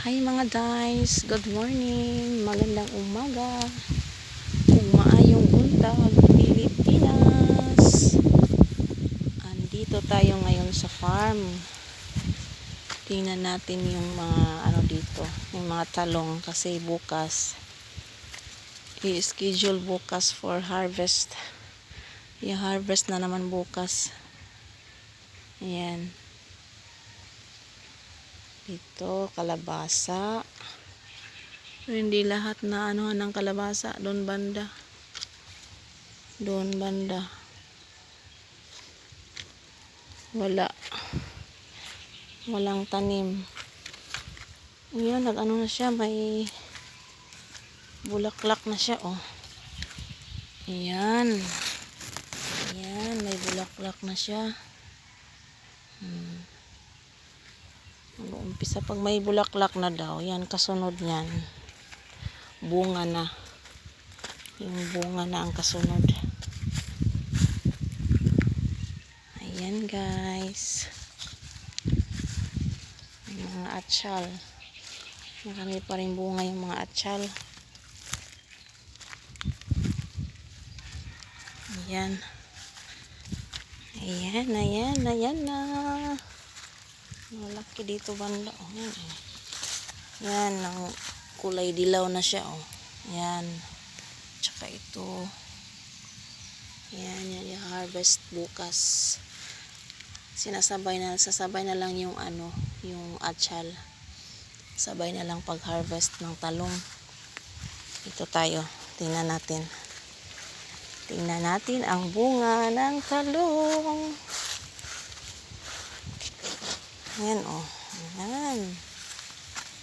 Hi mga guys, good morning, magandang umaga, kung maayong buntag Pilipinas. Andito tayo ngayon sa farm. Tingnan natin yung mga dito, yung mga talong kasi bukas i-schedule bukas for harvest. I-harvest na naman bukas. Ayan. Ito, kalabasa. So, hindi lahat na ng kalabasa. Doon banda. Doon banda. Walang tanim. Ayan, nag-ano na siya. May bulaklak na siya, oh. Ayan. Ayan, may bulaklak na siya. Mag-uumpisa pag may bulaklak na daw. Yan, kasunod niyan. Bunga na. Yung bunga na ang kasunod. Ayan, guys. Yung mga atsyal. Marami pa rin bunga yung mga atsyal. Ayan. Ayan na. Malaki dito banda. Oh, yan. Yan, ang kulay dilaw na siya, oh. Yan. Tsaka ito. Yan, i-harvest bukas. Sasabay na lang yung yung atsyal. Sabay na lang pag-harvest ng talong. Ito tayo. Tingnan natin. Tingnan natin ang bunga ng talong. Ayan, oh. Ayan.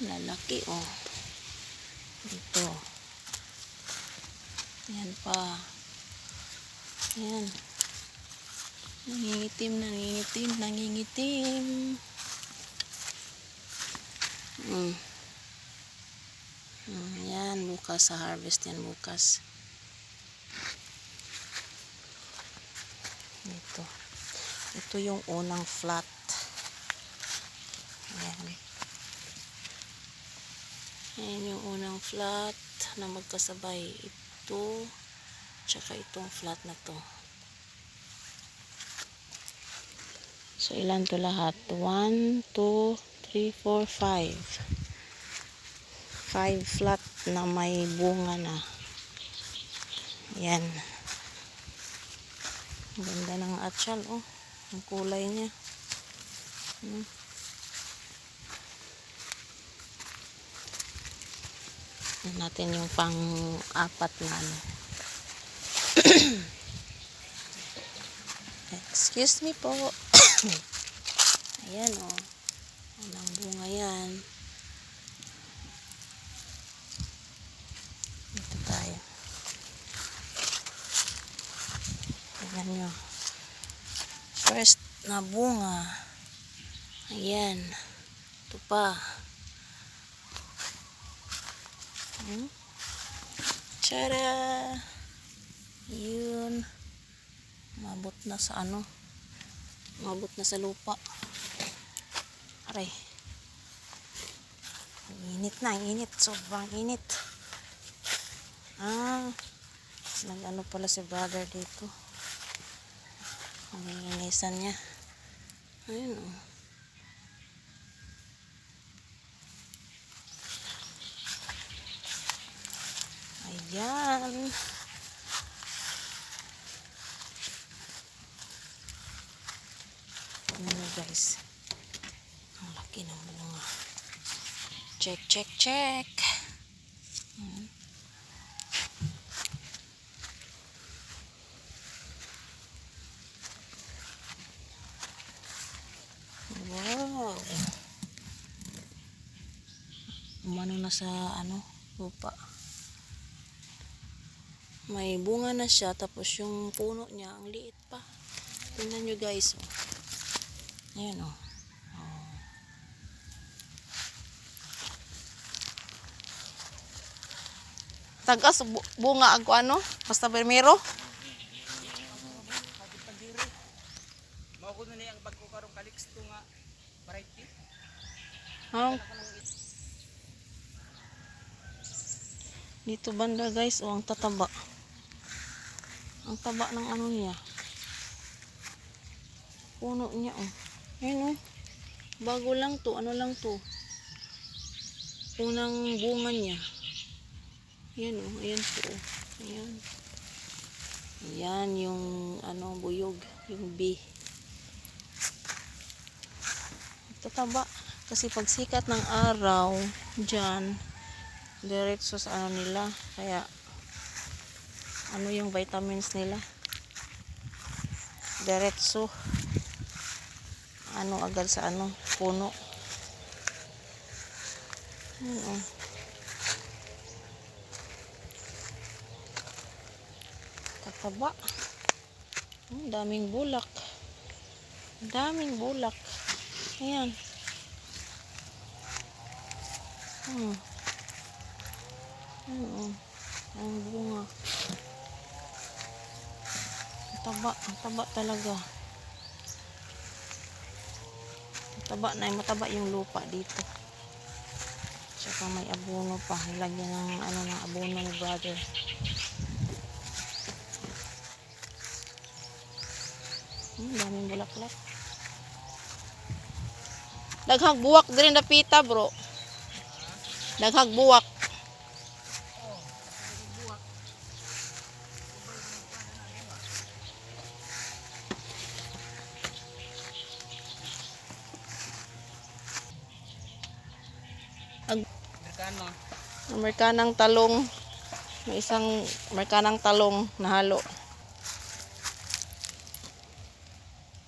Lalaki, oh. Ito. Ayan pa. Ayan. Nangingitim. Ayan, bukas sa harvest yan bukas. Ito yung unang flat. Ayan. Ayan yung unang flat na magkasabay. Ito, tsaka itong flat na to. So, ilan to lahat? 1, 2, 3, 4, 5. 5 flat na may bunga na. Ayan. Ganda ng atsyal, oh. Ang kulay niya. Natin yung pang-apat na Excuse me po. Ayan, oh. Anong bunga yan. Ito tayo. Tignan nyo. First na bunga. Ayan. Ito pa. Tara! Yun. Mabot na sa Mabot na sa lupa. Aray. Ang init. Sobrang init. Nag-ano pala si brother dito. Ang inisan niya. Ayun, oh. Ayan. Ano, guys. Ang laki ng bunga. Check. Wow. Umano na sa lupa. May bunga na siya, tapos yung puno niya ang liit pa. Tingnan nyo, guys, oh. Ayan, oh. Tagas bunga ako basta primero. Mao ko na ang pagkukarong kalix to nga variety. Dito banda guys, oh ang tataba. Ang taba ng ano niya. Puno niya oh. Ayun oh. Bago lang to, ano lang to. Unang bunga niya. Ayan oh, ayan po oh. Ayan. Ayan yung ano buyog, yung bee. Tataba kasi pag sikat ng araw diyan diretso sa ano nila, kaya ano yung vitamins nila diretso ano agad sa ano puno. Tataba. Daming bulak. Daming bulak. Ayan. Ayan. Ang bunga. Ang taba talaga. Mataba yung lupa dito. Tsaka may abono pa. Ilagyan ng ano ng abono ni brother. Daming bulaklak. Daghang buwak din na pita, bro. Daghang buwak. Amerikano. Amerikanang talong. May isang Amerikanang talong na halo.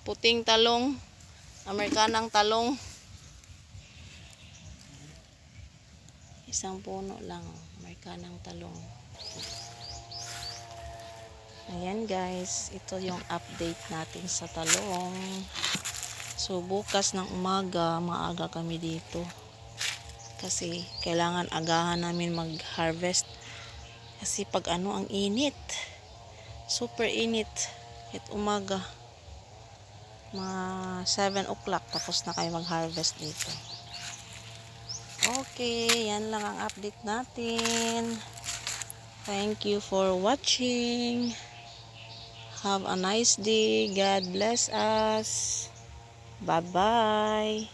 Puting talong. Amerikanang talong. Isang puno lang. Amerikanang talong. Ayan guys. Ito yung update natin sa talong. So bukas ng umaga, maaga kami dito. Kasi kailangan agahan namin mag-harvest. Kasi pag ano ang init. Super init. At umaga. Mga 7 o'clock tapos na kayo mag-harvest dito. Okay, yan lang ang update natin. Thank you for watching. Have a nice day. God bless us. Bye-bye.